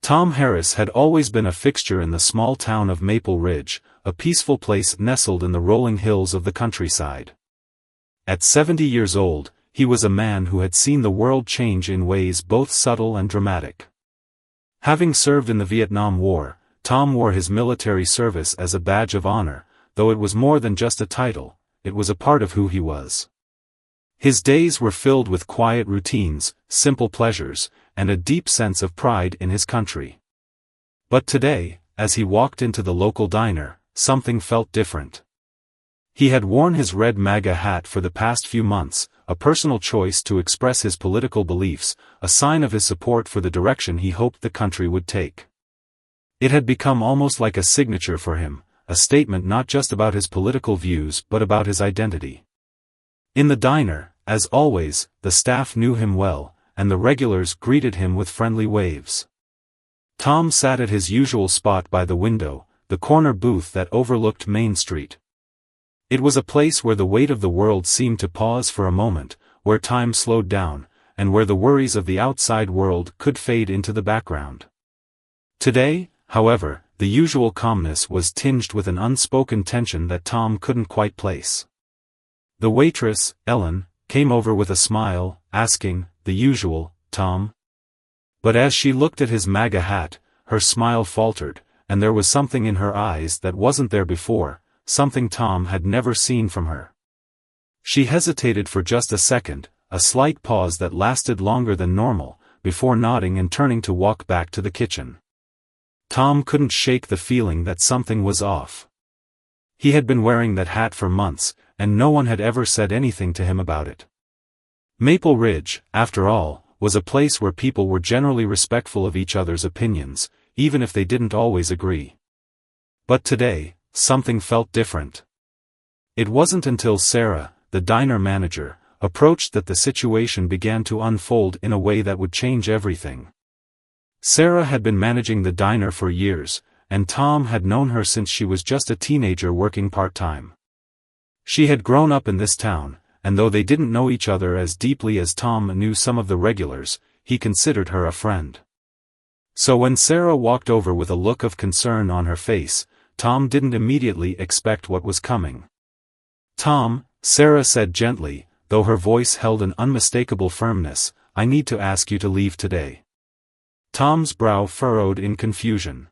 Tom Harris had always been a fixture in the small town of Maple Ridge, a peaceful place nestled in the rolling hills of the countryside. At 70 years old, he was a man who had seen the world change in ways both subtle and dramatic. Having served in the Vietnam War, Tom wore his military service as a badge of honor, though it was more than just a title, it was a part of who he was. His days were filled with quiet routines, simple pleasures, and a deep sense of pride in his country. But today, as he walked into the local diner, something felt different. He had worn his red MAGA hat for the past few months, a personal choice to express his political beliefs, a sign of his support for the direction he hoped the country would take. It had become almost like a signature for him, a statement not just about his political views but about his identity. In the diner, as always, the staff knew him well, and the regulars greeted him with friendly waves. Tom sat at his usual spot by the window, the corner booth that overlooked Main Street. It was a place where the weight of the world seemed to pause for a moment, where time slowed down, and where the worries of the outside world could fade into the background. Today, however, the usual calmness was tinged with an unspoken tension that Tom couldn't quite place. The waitress, Ellen, came over with a smile, asking, "The usual, Tom?" But as she looked at his MAGA hat, her smile faltered, and there was something in her eyes that wasn't there before, something Tom had never seen from her. She hesitated for just a second, a slight pause that lasted longer than normal, before nodding and turning to walk back to the kitchen. Tom couldn't shake the feeling that something was off. He had been wearing that hat for months, and no one had ever said anything to him about it. Maple Ridge, after all, was a place where people were generally respectful of each other's opinions, even if they didn't always agree. But today, something felt different. It wasn't until Sarah, the diner manager, approached that the situation began to unfold in a way that would change everything. Sarah had been managing the diner for years, and Tom had known her since she was just a teenager working part-time. She had grown up in this town, and though they didn't know each other as deeply as Tom knew some of the regulars, he considered her a friend. So when Sarah walked over with a look of concern on her face, Tom didn't immediately expect what was coming. "Tom," Sarah said gently, though her voice held an unmistakable firmness, "I need to ask you to leave today." Tom's brow furrowed in confusion.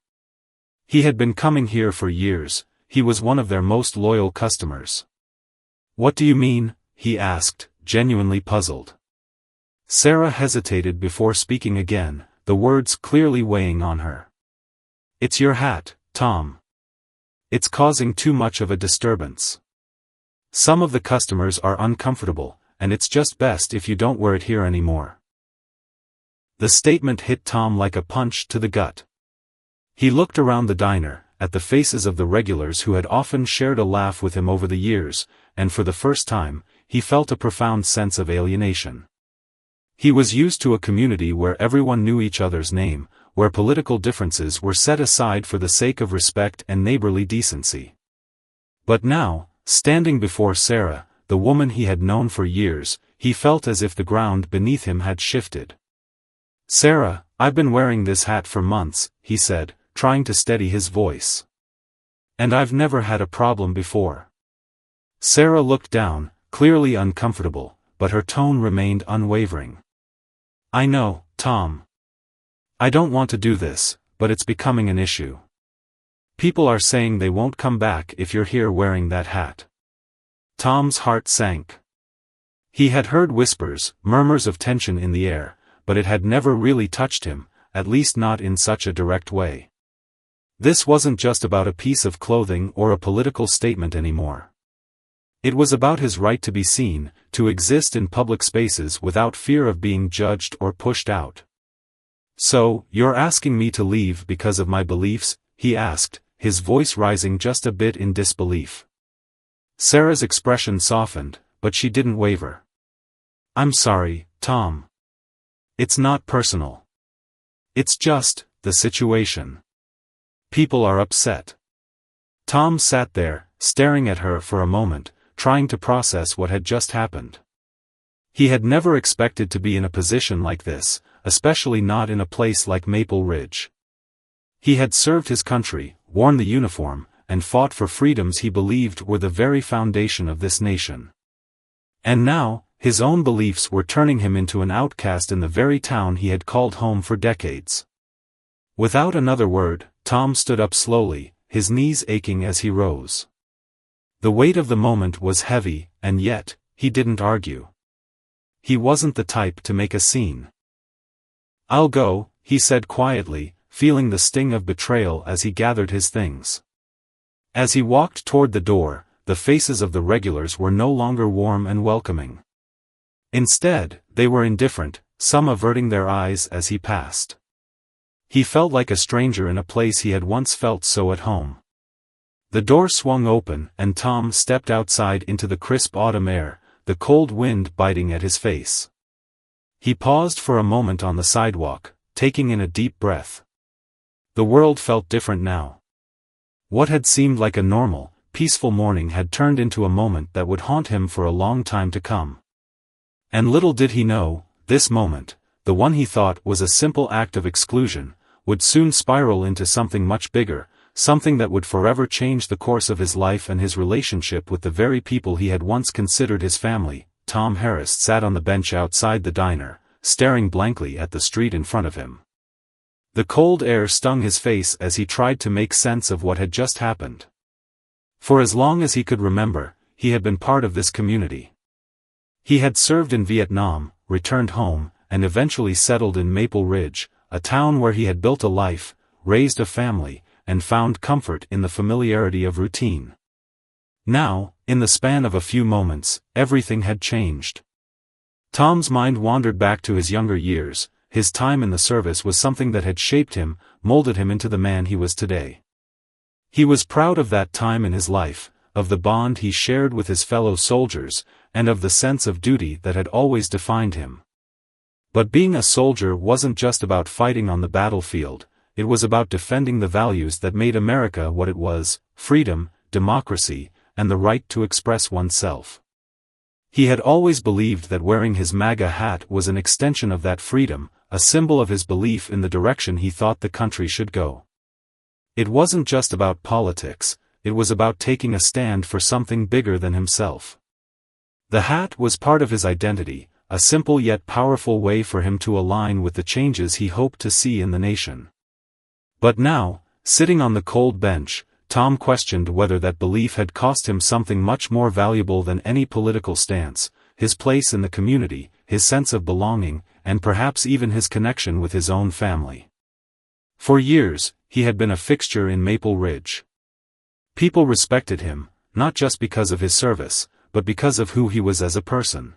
He had been coming here for years, he was one of their most loyal customers. "What do you mean?" he asked, genuinely puzzled. Sarah hesitated before speaking again, the words clearly weighing on her. "It's your hat, Tom. It's causing too much of a disturbance. Some of the customers are uncomfortable, and it's just best if you don't wear it here anymore." The statement hit Tom like a punch to the gut. He looked around the diner, at the faces of the regulars who had often shared a laugh with him over the years, and for the first time, he felt a profound sense of alienation. He was used to a community where everyone knew each other's name, where political differences were set aside for the sake of respect and neighborly decency. But now, standing before Sarah, the woman he had known for years, he felt as if the ground beneath him had shifted. "Sarah, I've been wearing this hat for months," he said, trying to steady his voice. "And I've never had a problem before." Sarah looked down, clearly uncomfortable, but her tone remained unwavering. "I know, Tom. I don't want to do this, but it's becoming an issue. People are saying they won't come back if you're here wearing that hat." Tom's heart sank. He had heard whispers, murmurs of tension in the air, but it had never really touched him, at least not in such a direct way. This wasn't just about a piece of clothing or a political statement anymore. It was about his right to be seen, to exist in public spaces without fear of being judged or pushed out. "So, you're asking me to leave because of my beliefs?" he asked, his voice rising just a bit in disbelief. Sarah's expression softened, but she didn't waver. "I'm sorry, Tom. It's not personal. It's just the situation. People are upset." Tom sat there, staring at her for a moment, trying to process what had just happened. He had never expected to be in a position like this, especially not in a place like Maple Ridge. He had served his country, worn the uniform, and fought for freedoms he believed were the very foundation of this nation. And now, his own beliefs were turning him into an outcast in the very town he had called home for decades. Without another word, Tom stood up slowly, his knees aching as he rose. The weight of the moment was heavy, and yet, he didn't argue. He wasn't the type to make a scene. "I'll go," he said quietly, feeling the sting of betrayal as he gathered his things. As he walked toward the door, the faces of the regulars were no longer warm and welcoming. Instead, they were indifferent, some averting their eyes as he passed. He felt like a stranger in a place he had once felt so at home. The door swung open, and Tom stepped outside into the crisp autumn air, the cold wind biting at his face. He paused for a moment on the sidewalk, taking in a deep breath. The world felt different now. What had seemed like a normal, peaceful morning had turned into a moment that would haunt him for a long time to come. And little did he know, this moment, the one he thought was a simple act of exclusion, would soon spiral into something much bigger, something that would forever change the course of his life and his relationship with the very people he had once considered his family. Tom Harris sat on the bench outside the diner, staring blankly at the street in front of him. The cold air stung his face as he tried to make sense of what had just happened. For as long as he could remember, he had been part of this community. He had served in Vietnam, returned home, and eventually settled in Maple Ridge, a town where he had built a life, raised a family, and found comfort in the familiarity of routine. Now, in the span of a few moments, everything had changed. Tom's mind wandered back to his younger years. His time in the service was something that had shaped him, molded him into the man he was today. He was proud of that time in his life, of the bond he shared with his fellow soldiers, and of the sense of duty that had always defined him. But being a soldier wasn't just about fighting on the battlefield, it was about defending the values that made America what it was: freedom, democracy, and the right to express oneself. He had always believed that wearing his MAGA hat was an extension of that freedom, a symbol of his belief in the direction he thought the country should go. It wasn't just about politics, it was about taking a stand for something bigger than himself. The hat was part of his identity, a simple yet powerful way for him to align with the changes he hoped to see in the nation. But now, sitting on the cold bench, Tom questioned whether that belief had cost him something much more valuable than any political stance: his place in the community, his sense of belonging, and perhaps even his connection with his own family. For years, he had been a fixture in Maple Ridge. People respected him, not just because of his service, but because of who he was as a person.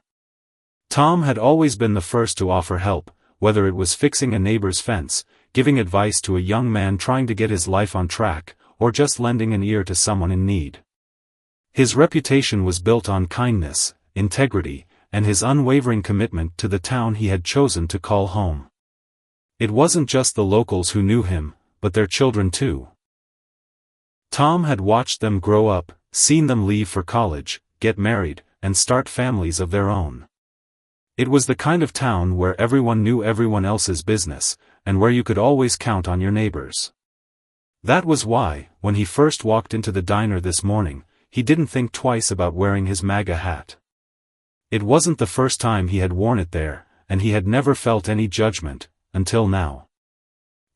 Tom had always been the first to offer help, whether it was fixing a neighbor's fence, giving advice to a young man trying to get his life on track, or just lending an ear to someone in need. His reputation was built on kindness, integrity, and his unwavering commitment to the town he had chosen to call home. It wasn't just the locals who knew him, but their children too. Tom had watched them grow up, seen them leave for college, get married, and start families of their own. It was the kind of town where everyone knew everyone else's business, and where you could always count on your neighbors. That was why, when he first walked into the diner this morning, he didn't think twice about wearing his MAGA hat. It wasn't the first time he had worn it there, and he had never felt any judgment, until now.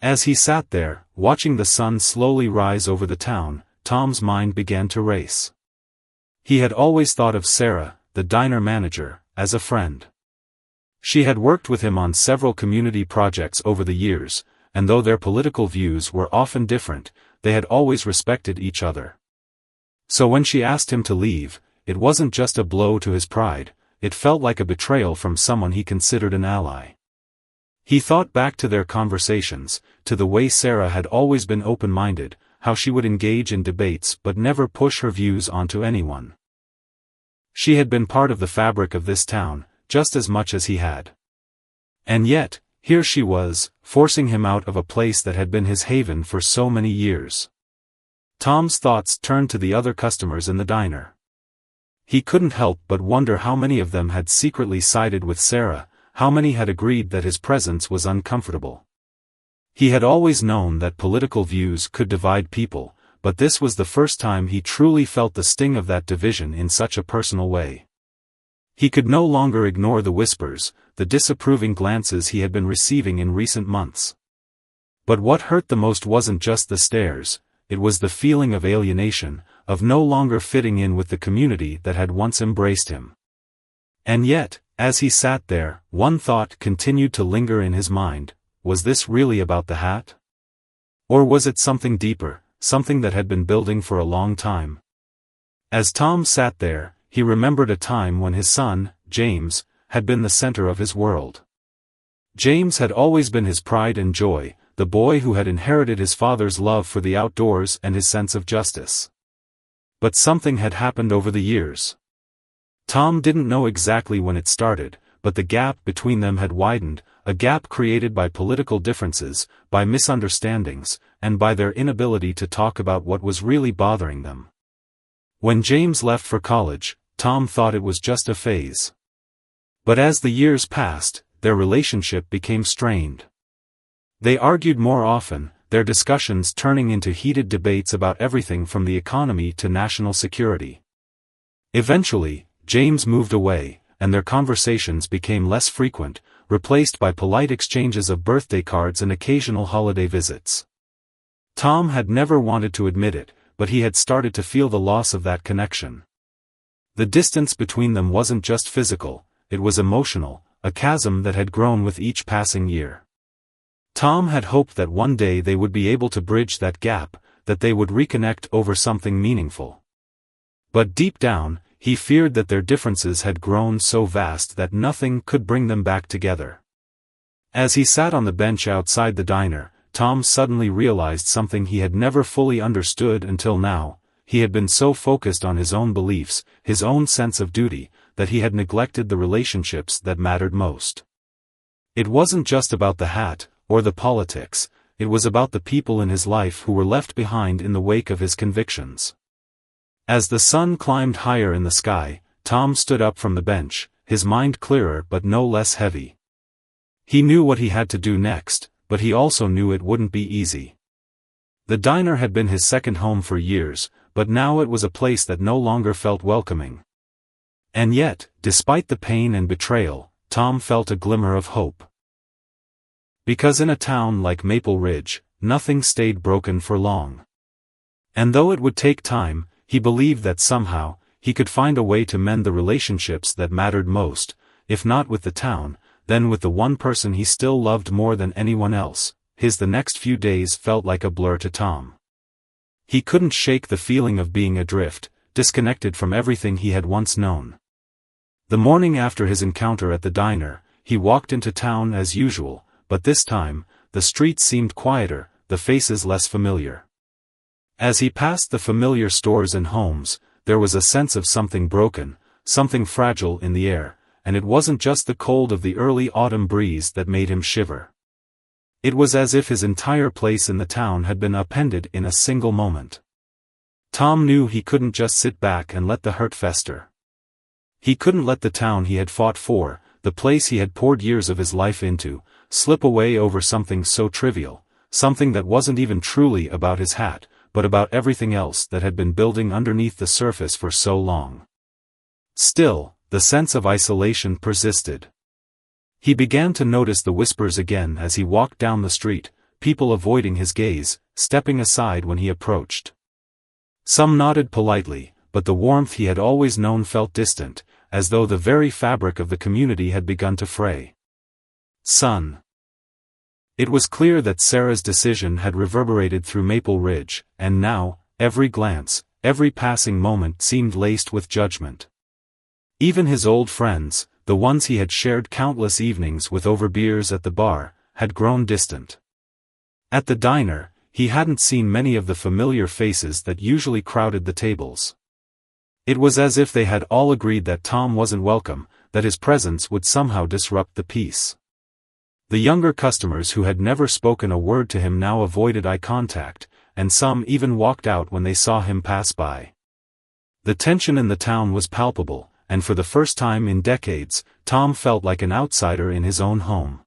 As he sat there, watching the sun slowly rise over the town, Tom's mind began to race. He had always thought of Sarah, the diner manager, as a friend. She had worked with him on several community projects over the years, and though their political views were often different, they had always respected each other. So when she asked him to leave, it wasn't just a blow to his pride, it felt like a betrayal from someone he considered an ally. He thought back to their conversations, to the way Sarah had always been open-minded, how she would engage in debates but never push her views onto anyone. She had been part of the fabric of this town, just as much as he had. And yet, here she was, forcing him out of a place that had been his haven for so many years. Tom's thoughts turned to the other customers in the diner. He couldn't help but wonder how many of them had secretly sided with Sarah, how many had agreed that his presence was uncomfortable. He had always known that political views could divide people, but this was the first time he truly felt the sting of that division in such a personal way. He could no longer ignore the whispers, the disapproving glances he had been receiving in recent months. But what hurt the most wasn't just the stares, it was the feeling of alienation, of no longer fitting in with the community that had once embraced him. And yet, as he sat there, one thought continued to linger in his mind: was this really about the hat? Or was it something deeper, something that had been building for a long time? As Tom sat there, he remembered a time when his son, James, had been the center of his world. James had always been his pride and joy, the boy who had inherited his father's love for the outdoors and his sense of justice. But something had happened over the years. Tom didn't know exactly when it started, but the gap between them had widened, a gap created by political differences, by misunderstandings, and by their inability to talk about what was really bothering them. When James left for college, Tom thought it was just a phase. But as the years passed, their relationship became strained. They argued more often, their discussions turning into heated debates about everything from the economy to national security. Eventually, James moved away, and their conversations became less frequent, replaced by polite exchanges of birthday cards and occasional holiday visits. Tom had never wanted to admit it, but he had started to feel the loss of that connection. The distance between them wasn't just physical, it was emotional, a chasm that had grown with each passing year. Tom had hoped that one day they would be able to bridge that gap, that they would reconnect over something meaningful. But deep down, he feared that their differences had grown so vast that nothing could bring them back together. As he sat on the bench outside the diner, Tom suddenly realized something he had never fully understood until now. He had been so focused on his own beliefs, his own sense of duty, that he had neglected the relationships that mattered most. It wasn't just about the hat, or the politics, it was about the people in his life who were left behind in the wake of his convictions. As the sun climbed higher in the sky, Tom stood up from the bench, his mind clearer but no less heavy. He knew what he had to do next, but he also knew it wouldn't be easy. The diner had been his second home for years, but now it was a place that no longer felt welcoming. And yet, despite the pain and betrayal, Tom felt a glimmer of hope. Because in a town like Maple Ridge, nothing stayed broken for long. And though it would take time, he believed that somehow, he could find a way to mend the relationships that mattered most, if not with the town, then with the one person he still loved more than anyone else. The next few days felt like a blur to Tom. He couldn't shake the feeling of being adrift, disconnected from everything he had once known. The morning after his encounter at the diner, he walked into town as usual, but this time, the streets seemed quieter, the faces less familiar. As he passed the familiar stores and homes, there was a sense of something broken, something fragile in the air, and it wasn't just the cold of the early autumn breeze that made him shiver. It was as if his entire place in the town had been upended in a single moment. Tom knew he couldn't just sit back and let the hurt fester. He couldn't let the town he had fought for, the place he had poured years of his life into, slip away over something so trivial, something that wasn't even truly about his hat, but about everything else that had been building underneath the surface for so long. Still, the sense of isolation persisted. He began to notice the whispers again as he walked down the street, people avoiding his gaze, stepping aside when he approached. Some nodded politely, but the warmth he had always known felt distant, as though the very fabric of the community had begun to fray. Son. It was clear that Sarah's decision had reverberated through Maple Ridge, and now, every glance, every passing moment seemed laced with judgment. Even his old friends, the ones he had shared countless evenings with over beers at the bar, had grown distant. At the diner, he hadn't seen many of the familiar faces that usually crowded the tables. It was as if they had all agreed that Tom wasn't welcome, that his presence would somehow disrupt the peace. The younger customers who had never spoken a word to him now avoided eye contact, and some even walked out when they saw him pass by. The tension in the town was palpable, and for the first time in decades, Tom felt like an outsider in his own home.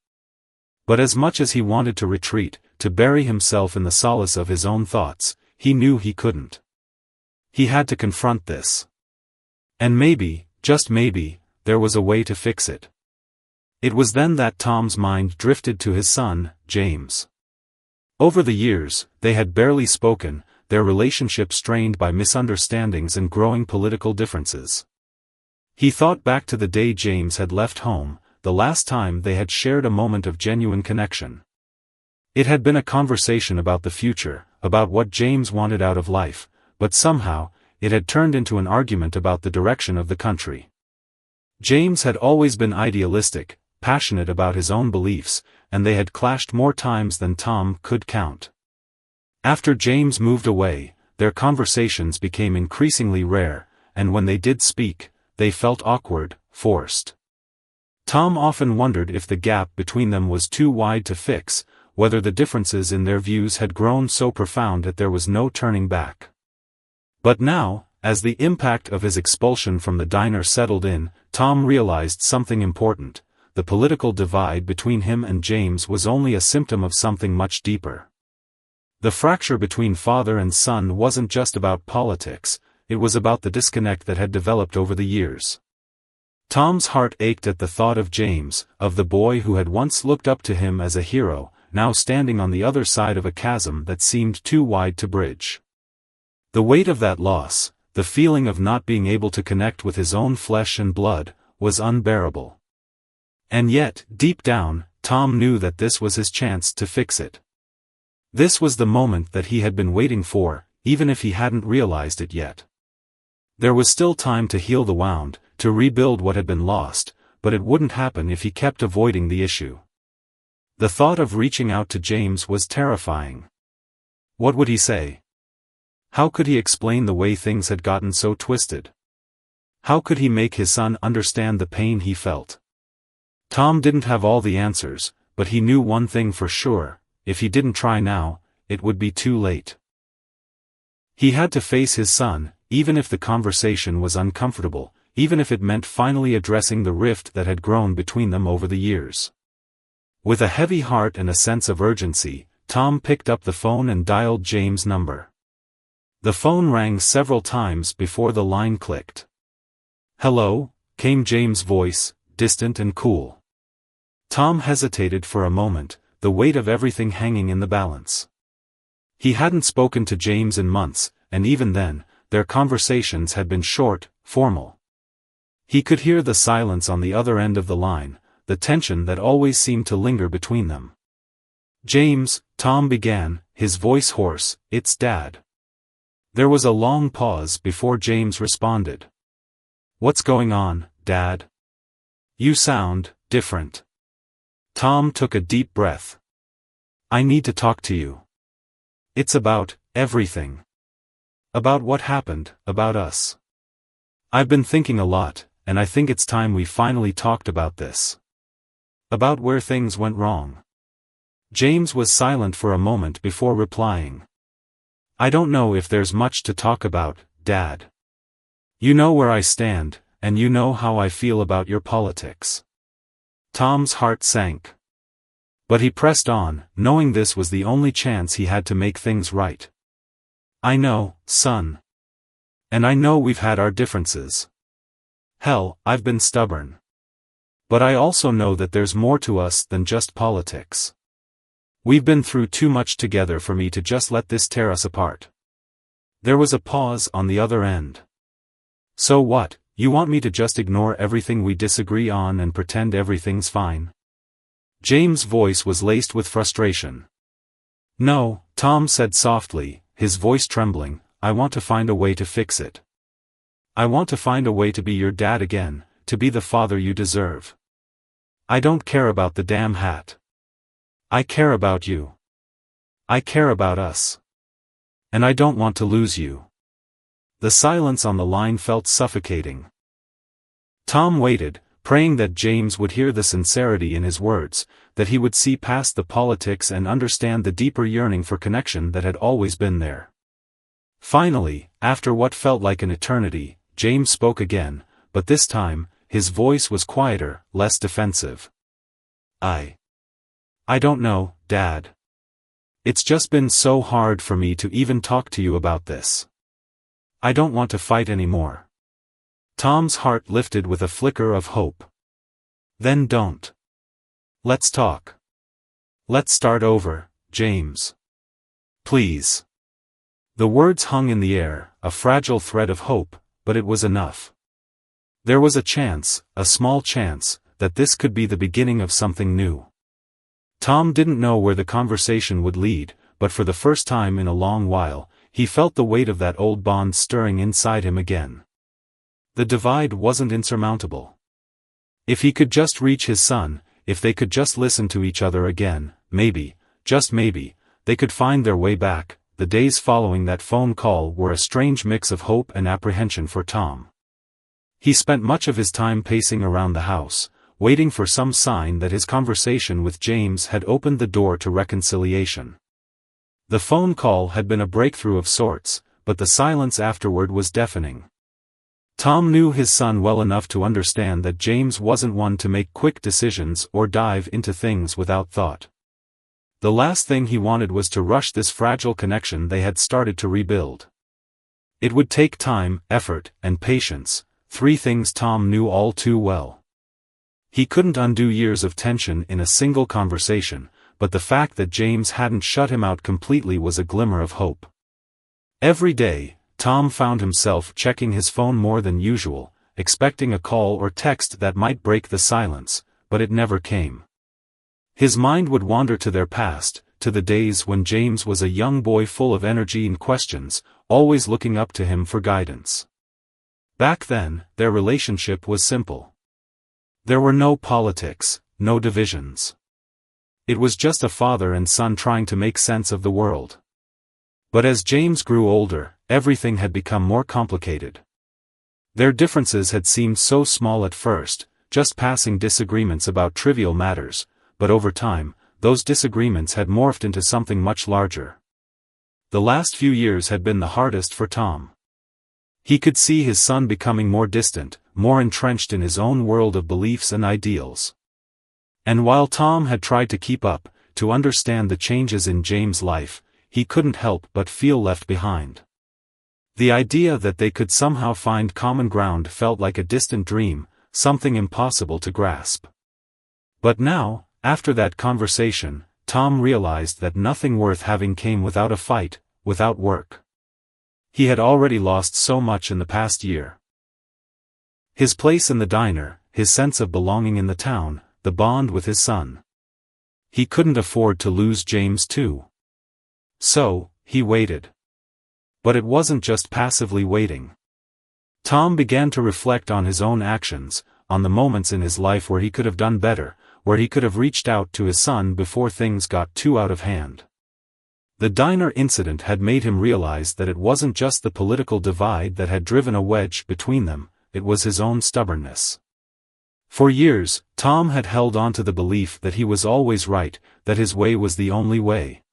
But as much as he wanted to retreat, to bury himself in the solace of his own thoughts, he knew he couldn't. He had to confront this. And maybe, just maybe, there was a way to fix it. It was then that Tom's mind drifted to his son, James. Over the years, they had barely spoken, their relationship strained by misunderstandings and growing political differences. He thought back to the day James had left home, the last time they had shared a moment of genuine connection. It had been a conversation about the future, about what James wanted out of life, but somehow, it had turned into an argument about the direction of the country. James had always been idealistic, passionate about his own beliefs, and they had clashed more times than Tom could count. After James moved away, their conversations became increasingly rare, and when they did speak, they felt awkward, forced. Tom often wondered if the gap between them was too wide to fix, whether the differences in their views had grown so profound that there was no turning back. But now, as the impact of his expulsion from the diner settled in, Tom realized something important: the political divide between him and James was only a symptom of something much deeper. The fracture between father and son wasn't just about politics, it was about the disconnect that had developed over the years. Tom's heart ached at the thought of James, of the boy who had once looked up to him as a hero, now standing on the other side of a chasm that seemed too wide to bridge. The weight of that loss, the feeling of not being able to connect with his own flesh and blood, was unbearable. And yet, deep down, Tom knew that this was his chance to fix it. This was the moment that he had been waiting for, even if he hadn't realized it yet. There was still time to heal the wound, to rebuild what had been lost, but it wouldn't happen if he kept avoiding the issue. The thought of reaching out to James was terrifying. What would he say? How could he explain the way things had gotten so twisted? How could he make his son understand the pain he felt? Tom didn't have all the answers, but he knew one thing for sure: if he didn't try now, it would be too late. He had to face his son, even if the conversation was uncomfortable, even if it meant finally addressing the rift that had grown between them over the years. With a heavy heart and a sense of urgency, Tom picked up the phone and dialed James' number. The phone rang several times before the line clicked. "Hello," came James' voice, distant and cool. Tom hesitated for a moment, the weight of everything hanging in the balance. He hadn't spoken to James in months, and even then, their conversations had been short, formal. He could hear the silence on the other end of the line, the tension that always seemed to linger between them. "James," Tom began, his voice hoarse, "it's Dad." There was a long pause before James responded. "What's going on, Dad? You sound different." Tom took a deep breath. "I need to talk to you. It's about everything. About what happened, about us. I've been thinking a lot, and I think it's time we finally talked about this. About where things went wrong." James was silent for a moment before replying. "I don't know if there's much to talk about, Dad. You know where I stand, and you know how I feel about your politics." Tom's heart sank. But he pressed on, knowing this was the only chance he had to make things right. "I know, son. And I know we've had our differences. Hell, I've been stubborn. But I also know that there's more to us than just politics. We've been through too much together for me to just let this tear us apart." There was a pause on the other end. "So what, you want me to just ignore everything we disagree on and pretend everything's fine?" James' voice was laced with frustration. "No," Tom said softly, his voice trembling, "I want to find a way to fix it. I want to find a way to be your dad again, to be the father you deserve. I don't care about the damn hat. I care about you. I care about us. And I don't want to lose you." The silence on the line felt suffocating. Tom waited, praying that James would hear the sincerity in his words, that he would see past the politics and understand the deeper yearning for connection that had always been there. Finally, after what felt like an eternity, James spoke again, but this time, his voice was quieter, less defensive. I don't know, Dad. It's just been so hard for me to even talk to you about this. I don't want to fight anymore. Tom's heart lifted with a flicker of hope. Then don't. Let's talk. Let's start over, James. Please. The words hung in the air, a fragile thread of hope, but it was enough. There was a chance, a small chance, that this could be the beginning of something new. Tom didn't know where the conversation would lead, but for the first time in a long while, he felt the weight of that old bond stirring inside him again. The divide wasn't insurmountable. If he could just reach his son, if they could just listen to each other again, maybe, just maybe, they could find their way back. The days following that phone call were a strange mix of hope and apprehension for Tom. He spent much of his time pacing around the house, waiting for some sign that his conversation with James had opened the door to reconciliation. The phone call had been a breakthrough of sorts, but the silence afterward was deafening. Tom knew his son well enough to understand that James wasn't one to make quick decisions or dive into things without thought. The last thing he wanted was to rush this fragile connection they had started to rebuild. It would take time, effort, and patience, three things Tom knew all too well. He couldn't undo years of tension in a single conversation, but the fact that James hadn't shut him out completely was a glimmer of hope. Every day, Tom found himself checking his phone more than usual, expecting a call or text that might break the silence, but it never came. His mind would wander to their past, to the days when James was a young boy full of energy and questions, always looking up to him for guidance. Back then, their relationship was simple. There were no politics, no divisions. It was just a father and son trying to make sense of the world. But as James grew older, everything had become more complicated. Their differences had seemed so small at first, just passing disagreements about trivial matters, but over time, those disagreements had morphed into something much larger. The last few years had been the hardest for Tom. He could see his son becoming more distant, more entrenched in his own world of beliefs and ideals. And while Tom had tried to keep up, to understand the changes in James' life, he couldn't help but feel left behind. The idea that they could somehow find common ground felt like a distant dream, something impossible to grasp. But now, after that conversation, Tom realized that nothing worth having came without a fight, without work. He had already lost so much in the past year. His place in the diner, his sense of belonging in the town, the bond with his son. He couldn't afford to lose James too. So, he waited. But it wasn't just passively waiting. Tom began to reflect on his own actions, on the moments in his life where he could have done better, where he could have reached out to his son before things got too out of hand. The diner incident had made him realize that it wasn't just the political divide that had driven a wedge between them, it was his own stubbornness. For years, Tom had held on to the belief that he was always right, that his way was the only way.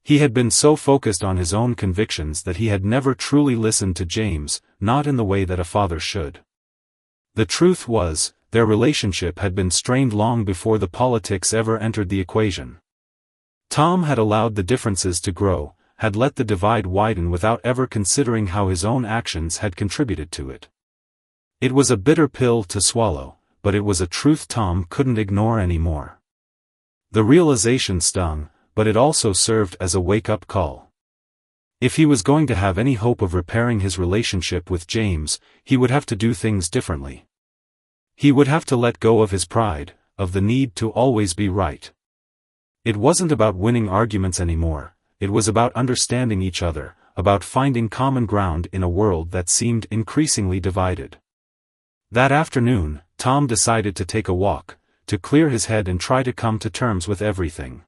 He had been so focused on his own convictions that he had never truly listened to James, not in the way that a father should. The truth was, their relationship had been strained long before the politics ever entered the equation. Tom had allowed the differences to grow, had let the divide widen without ever considering how his own actions had contributed to it. It was a bitter pill to swallow, but it was a truth Tom couldn't ignore anymore. The realization stung, but it also served as a wake-up call. If he was going to have any hope of repairing his relationship with James, he would have to do things differently. He would have to let go of his pride, of the need to always be right. It wasn't about winning arguments anymore, it was about understanding each other, about finding common ground in a world that seemed increasingly divided. That afternoon, Tom decided to take a walk, to clear his head and try to come to terms with everything.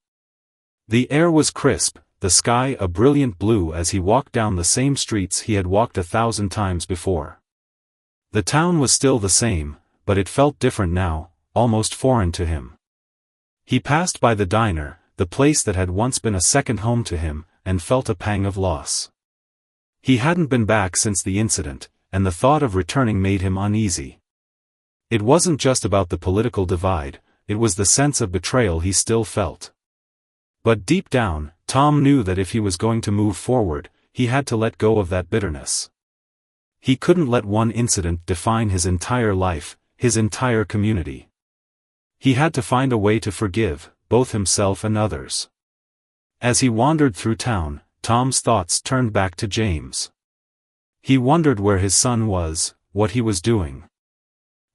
The air was crisp, the sky a brilliant blue as he walked down the same streets he had walked 1,000 times before. The town was still the same, but it felt different now, almost foreign to him. He passed by the diner, the place that had once been a second home to him, and felt a pang of loss. He hadn't been back since the incident, and the thought of returning made him uneasy. It wasn't just about the political divide, it was the sense of betrayal he still felt. But deep down, Tom knew that if he was going to move forward, he had to let go of that bitterness. He couldn't let one incident define his entire life, his entire community. He had to find a way to forgive, both himself and others. As he wandered through town, Tom's thoughts turned back to James. He wondered where his son was, what he was doing.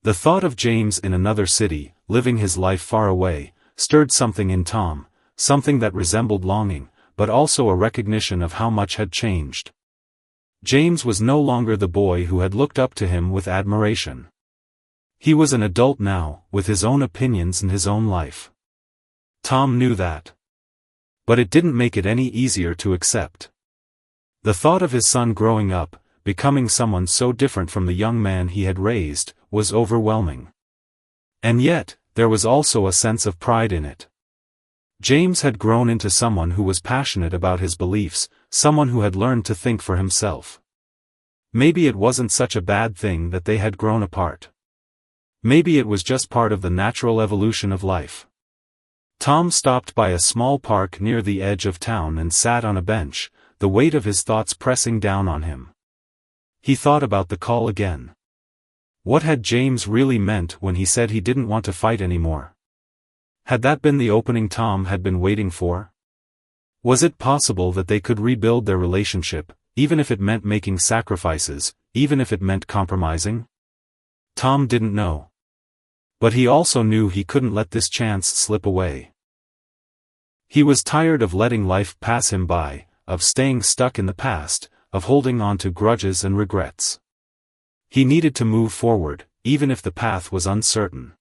The thought of James in another city, living his life far away, stirred something in Tom, something that resembled longing, but also a recognition of how much had changed. James was no longer the boy who had looked up to him with admiration. He was an adult now, with his own opinions and his own life. Tom knew that. But it didn't make it any easier to accept. The thought of his son growing up, becoming someone so different from the young man he had raised, was overwhelming. And yet, there was also a sense of pride in it. James had grown into someone who was passionate about his beliefs, someone who had learned to think for himself. Maybe it wasn't such a bad thing that they had grown apart. Maybe it was just part of the natural evolution of life. Tom stopped by a small park near the edge of town and sat on a bench, the weight of his thoughts pressing down on him. He thought about the call again. What had James really meant when he said he didn't want to fight anymore? Had that been the opening Tom had been waiting for? Was it possible that they could rebuild their relationship, even if it meant making sacrifices, even if it meant compromising? Tom didn't know. But he also knew he couldn't let this chance slip away. He was tired of letting life pass him by, of staying stuck in the past, of holding on to grudges and regrets. He needed to move forward, even if the path was uncertain.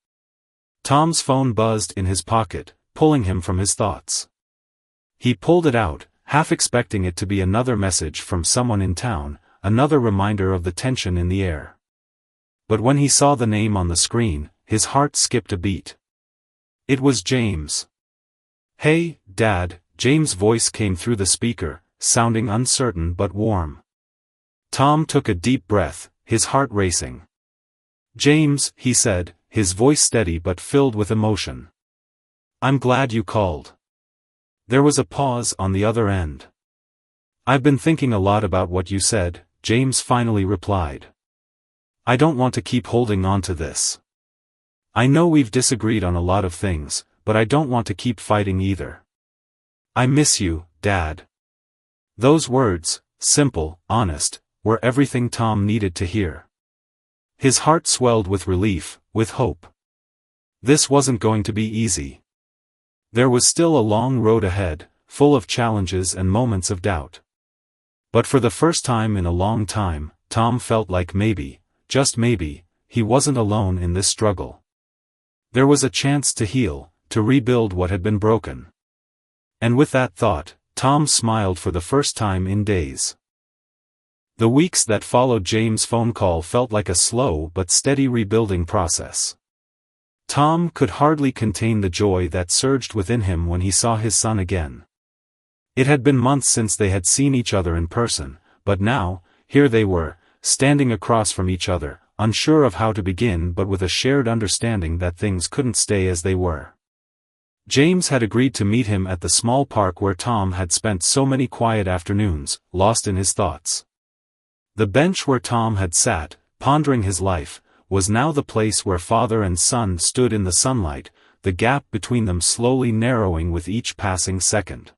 Tom's phone buzzed in his pocket, pulling him from his thoughts. He pulled it out, half expecting it to be another message from someone in town, another reminder of the tension in the air. But when he saw the name on the screen, his heart skipped a beat. It was James. "Hey, Dad," James' voice came through the speaker, sounding uncertain but warm. Tom took a deep breath, his heart racing. "James," he said, his voice steady but filled with emotion. "I'm glad you called." There was a pause on the other end. "I've been thinking a lot about what you said," James finally replied. "I don't want to keep holding on to this. I know we've disagreed on a lot of things, but I don't want to keep fighting either. I miss you, Dad." Those words, simple, honest, were everything Tom needed to hear. His heart swelled with relief, with hope. This wasn't going to be easy. There was still a long road ahead, full of challenges and moments of doubt. But for the first time in a long time, Tom felt like maybe, just maybe, he wasn't alone in this struggle. There was a chance to heal, to rebuild what had been broken. And with that thought, Tom smiled for the first time in days. The weeks that followed James' phone call felt like a slow but steady rebuilding process. Tom could hardly contain the joy that surged within him when he saw his son again. It had been months since they had seen each other in person, but now, here they were, standing across from each other, unsure of how to begin but with a shared understanding that things couldn't stay as they were. James had agreed to meet him at the small park where Tom had spent so many quiet afternoons, lost in his thoughts. The bench where Tom had sat, pondering his life, was now the place where father and son stood in the sunlight, the gap between them slowly narrowing with each passing second.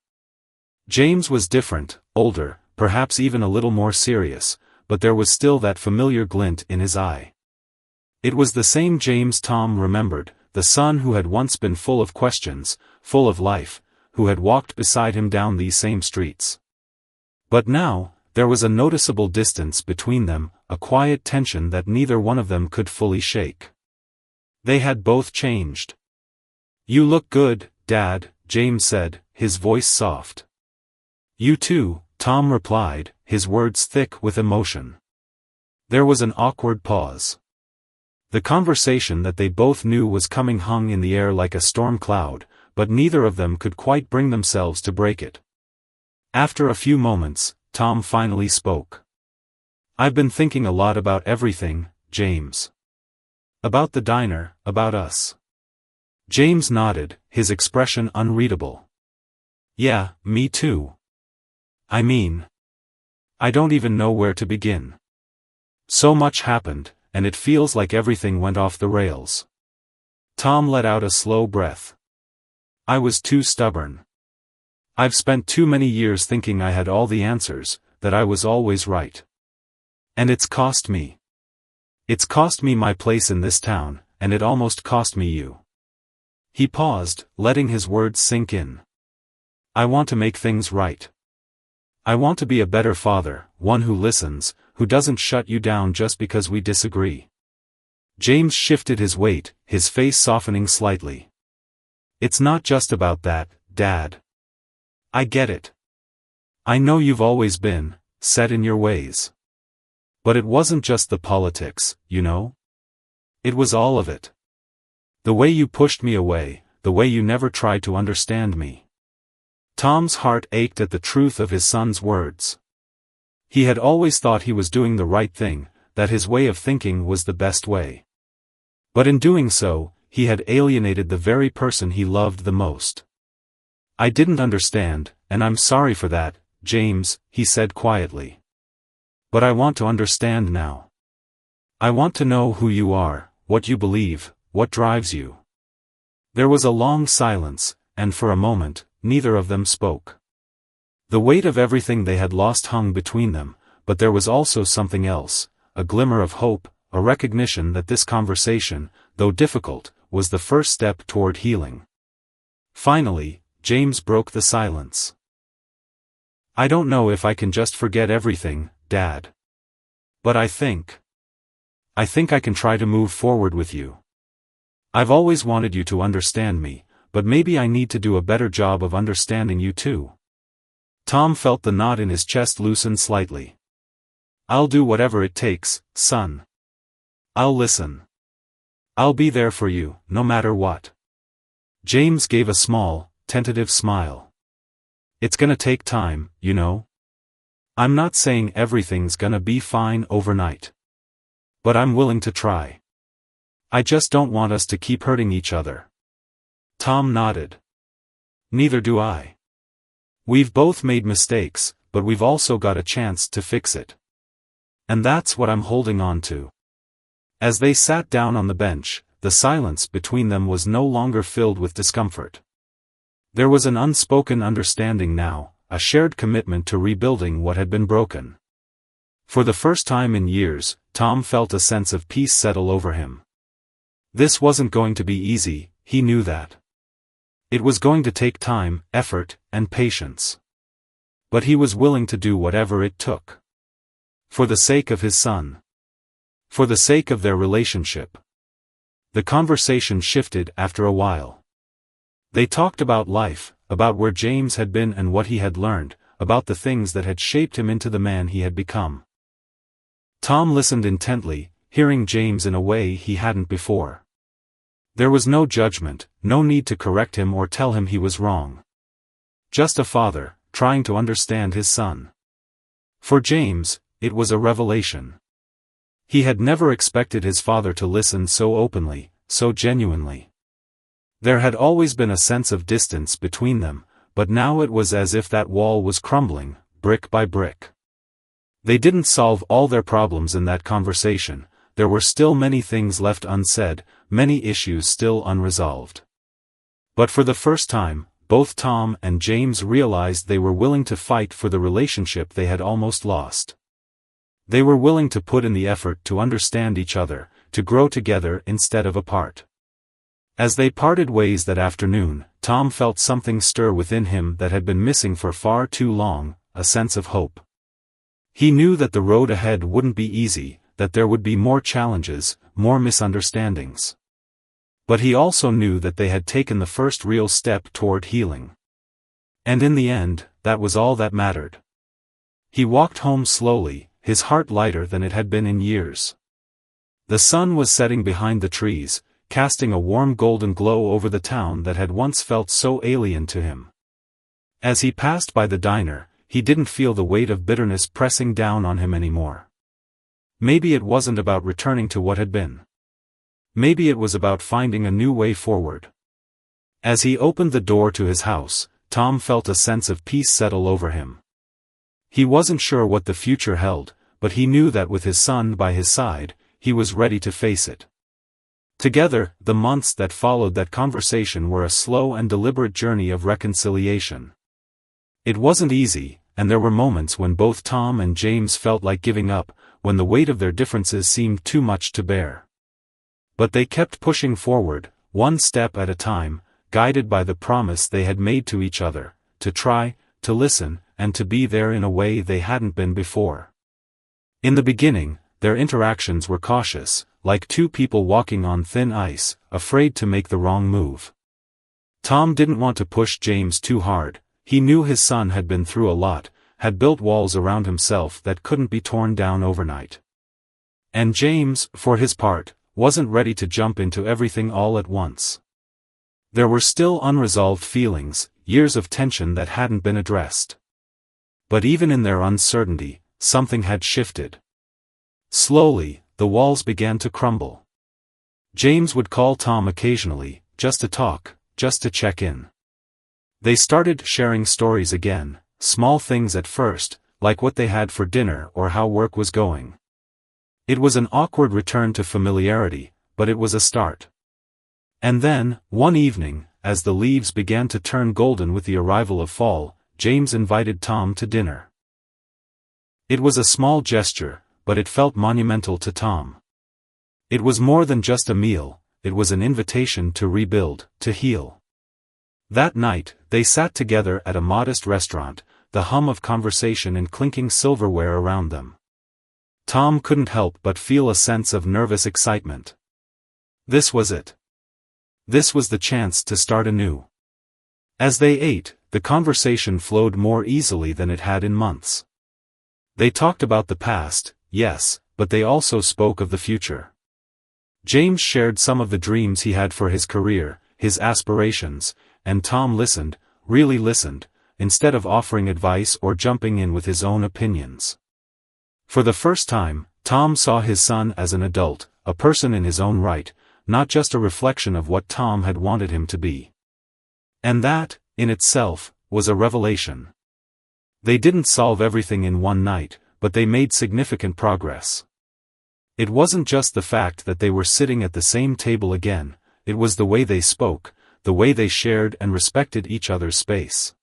James was different, older, perhaps even a little more serious, but there was still that familiar glint in his eye. It was the same James Tom remembered, the son who had once been full of questions, full of life, who had walked beside him down these same streets. But now, there was a noticeable distance between them, a quiet tension that neither one of them could fully shake. They had both changed. "You look good, Dad," James said, his voice soft. "You too," Tom replied, his words thick with emotion. There was an awkward pause. The conversation that they both knew was coming hung in the air like a storm cloud, but neither of them could quite bring themselves to break it. After a few moments, Tom finally spoke. "I've been thinking a lot about everything, James. About the diner, about us. James nodded, his expression unreadable. Yeah, me too. I mean, I don't even know where to begin. So much happened, and it feels like everything went off the rails. Tom let out a slow breath. I was too stubborn. I've spent too many years thinking I had all the answers, that I was always right. And it's cost me. It's cost me my place in this town, and it almost cost me you. He paused, letting his words sink in. I want to make things right. I want to be a better father, one who listens, who doesn't shut you down just because we disagree. James shifted his weight, his face softening slightly. It's not just about that, Dad. I get it. I know you've always been set in your ways. But it wasn't just the politics, you know? It was all of it. The way you pushed me away, the way you never tried to understand me. Tom's heart ached at the truth of his son's words. He had always thought he was doing the right thing, that his way of thinking was the best way. But in doing so, he had alienated the very person he loved the most. I didn't understand, and I'm sorry for that, James, he said quietly. But I want to understand now. I want to know who you are, what you believe, what drives you. There was a long silence, and for a moment, neither of them spoke. The weight of everything they had lost hung between them, but there was also something else, a glimmer of hope, a recognition that this conversation, though difficult, was the first step toward healing. Finally, James broke the silence. I don't know if I can just forget everything, Dad. But I think I can try to move forward with you. I've always wanted you to understand me, but maybe I need to do a better job of understanding you too. Tom felt the knot in his chest loosen slightly. I'll do whatever it takes, son. I'll listen. I'll be there for you, no matter what. James gave a small, tentative smile. It's gonna take time, you know? I'm not saying everything's gonna be fine overnight. But I'm willing to try. I just don't want us to keep hurting each other. Tom nodded. Neither do I. We've both made mistakes, but we've also got a chance to fix it. And that's what I'm holding on to. As they sat down on the bench, the silence between them was no longer filled with discomfort. There was an unspoken understanding now, a shared commitment to rebuilding what had been broken. For the first time in years, Tom felt a sense of peace settle over him. This wasn't going to be easy, he knew that. It was going to take time, effort, and patience. But he was willing to do whatever it took. For the sake of his son. For the sake of their relationship. The conversation shifted after a while. They talked about life, about where James had been and what he had learned, about the things that had shaped him into the man he had become. Tom listened intently, hearing James in a way he hadn't before. There was no judgment, no need to correct him or tell him he was wrong. Just a father, trying to understand his son. For James, it was a revelation. He had never expected his father to listen so openly, so genuinely. There had always been a sense of distance between them, but now it was as if that wall was crumbling, brick by brick. They didn't solve all their problems in that conversation. There were still many things left unsaid, many issues still unresolved. But for the first time, both Tom and James realized they were willing to fight for the relationship they had almost lost. They were willing to put in the effort to understand each other, to grow together instead of apart. As they parted ways that afternoon, Tom felt something stir within him that had been missing for far too long, a sense of hope. He knew that the road ahead wouldn't be easy, that there would be more challenges, more misunderstandings. But he also knew that they had taken the first real step toward healing. And in the end, that was all that mattered. He walked home slowly, his heart lighter than it had been in years. The sun was setting behind the trees, casting a warm golden glow over the town that had once felt so alien to him. As he passed by the diner, he didn't feel the weight of bitterness pressing down on him anymore. Maybe it wasn't about returning to what had been. Maybe it was about finding a new way forward. As he opened the door to his house, Tom felt a sense of peace settle over him. He wasn't sure what the future held, but he knew that with his son by his side, he was ready to face it. Together, the months that followed that conversation were a slow and deliberate journey of reconciliation. It wasn't easy, and there were moments when both Tom and James felt like giving up, when the weight of their differences seemed too much to bear. But they kept pushing forward, one step at a time, guided by the promise they had made to each other, to try, to listen, and to be there in a way they hadn't been before. In the beginning, their interactions were cautious, like two people walking on thin ice, afraid to make the wrong move. Tom didn't want to push James too hard. He knew his son had been through a lot, had built walls around himself that couldn't be torn down overnight. And James, for his part, wasn't ready to jump into everything all at once. There were still unresolved feelings, years of tension that hadn't been addressed. But even in their uncertainty, something had shifted. Slowly, the walls began to crumble. James would call Tom occasionally, just to talk, just to check in. They started sharing stories again, small things at first, like what they had for dinner or how work was going. It was an awkward return to familiarity, but it was a start. And then, one evening, as the leaves began to turn golden with the arrival of fall, James invited Tom to dinner. It was a small gesture, but it felt monumental to Tom. It was more than just a meal, it was an invitation to rebuild, to heal. That night, they sat together at a modest restaurant, the hum of conversation and clinking silverware around them. Tom couldn't help but feel a sense of nervous excitement. This was it. This was the chance to start anew. As they ate, the conversation flowed more easily than it had in months. They talked about the past, yes, but they also spoke of the future. James shared some of the dreams he had for his career, his aspirations, and Tom listened, really listened, instead of offering advice or jumping in with his own opinions. For the first time, Tom saw his son as an adult, a person in his own right, not just a reflection of what Tom had wanted him to be. And that, in itself, was a revelation. They didn't solve everything in one night, but they made significant progress. It wasn't just the fact that they were sitting at the same table again, it was the way they spoke, the way they shared and respected each other's space.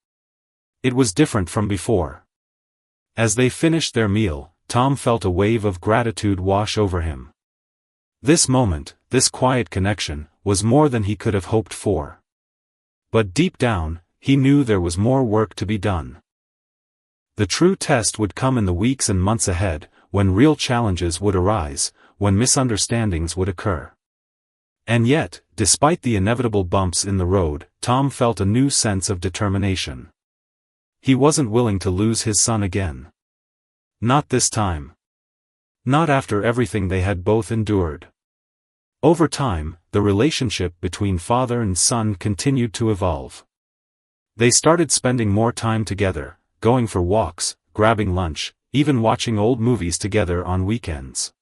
It was different from before. As they finished their meal, Tom felt a wave of gratitude wash over him. This moment, this quiet connection, was more than he could have hoped for. But deep down, he knew there was more work to be done. The true test would come in the weeks and months ahead, when real challenges would arise, when misunderstandings would occur. And yet, despite the inevitable bumps in the road, Tom felt a new sense of determination. He wasn't willing to lose his son again. Not this time. Not after everything they had both endured. Over time, the relationship between father and son continued to evolve. They started spending more time together, going for walks, grabbing lunch, even watching old movies together on weekends.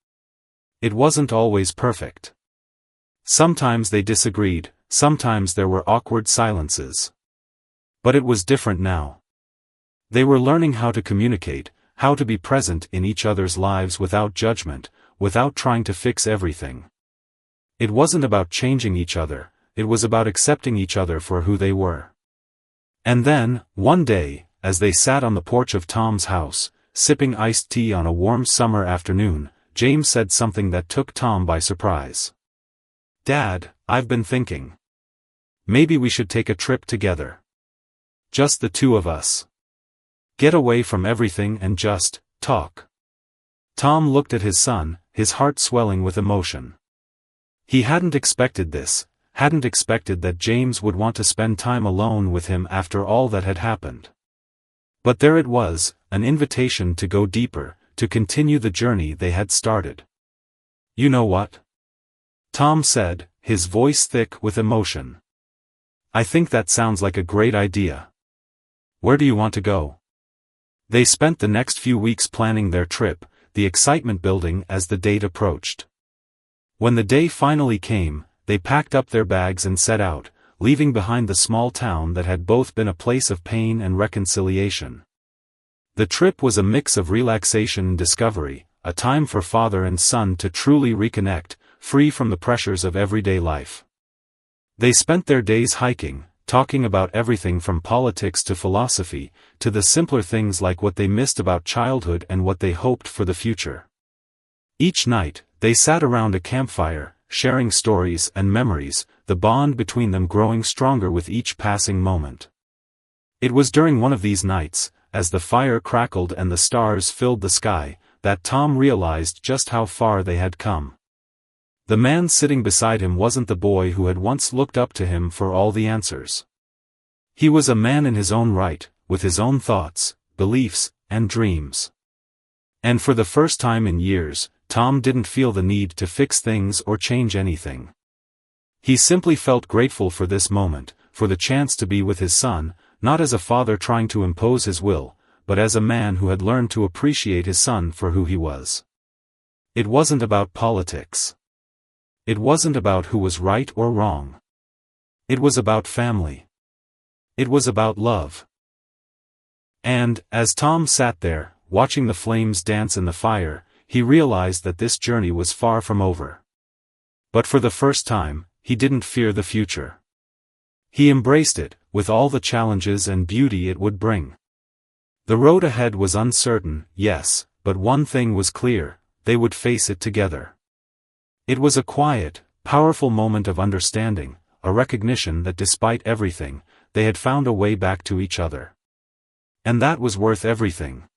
It wasn't always perfect. Sometimes they disagreed, sometimes there were awkward silences. But it was different now. They were learning how to communicate, how to be present in each other's lives without judgment, without trying to fix everything. It wasn't about changing each other, it was about accepting each other for who they were. And then, one day, as they sat on the porch of Tom's house, sipping iced tea on a warm summer afternoon, James said something that took Tom by surprise. "Dad, I've been thinking. Maybe we should take a trip together. Just the two of us. Get away from everything and just talk." Tom looked at his son, his heart swelling with emotion. He hadn't expected this, hadn't expected that James would want to spend time alone with him after all that had happened. But there it was, an invitation to go deeper, to continue the journey they had started. "You know what?" Tom said, his voice thick with emotion. "I think that sounds like a great idea. Where do you want to go?" They spent the next few weeks planning their trip, the excitement building as the date approached. When the day finally came, they packed up their bags and set out, leaving behind the small town that had both been a place of pain and reconciliation. The trip was a mix of relaxation and discovery, a time for father and son to truly reconnect, free from the pressures of everyday life. They spent their days hiking, talking about everything from politics to philosophy, to the simpler things like what they missed about childhood and what they hoped for the future. Each night, they sat around a campfire, sharing stories and memories, the bond between them growing stronger with each passing moment. It was during one of these nights, as the fire crackled and the stars filled the sky, that Tom realized just how far they had come. The man sitting beside him wasn't the boy who had once looked up to him for all the answers. He was a man in his own right, with his own thoughts, beliefs, and dreams. And for the first time in years, Tom didn't feel the need to fix things or change anything. He simply felt grateful for this moment, for the chance to be with his son, not as a father trying to impose his will, but as a man who had learned to appreciate his son for who he was. It wasn't about politics. It wasn't about who was right or wrong. It was about family. It was about love. And, as Tom sat there, watching the flames dance in the fire, he realized that this journey was far from over. But for the first time, he didn't fear the future. He embraced it, with all the challenges and beauty it would bring. The road ahead was uncertain, yes, but one thing was clear: they would face it together. It was a quiet, powerful moment of understanding, a recognition that despite everything, they had found a way back to each other. And that was worth everything.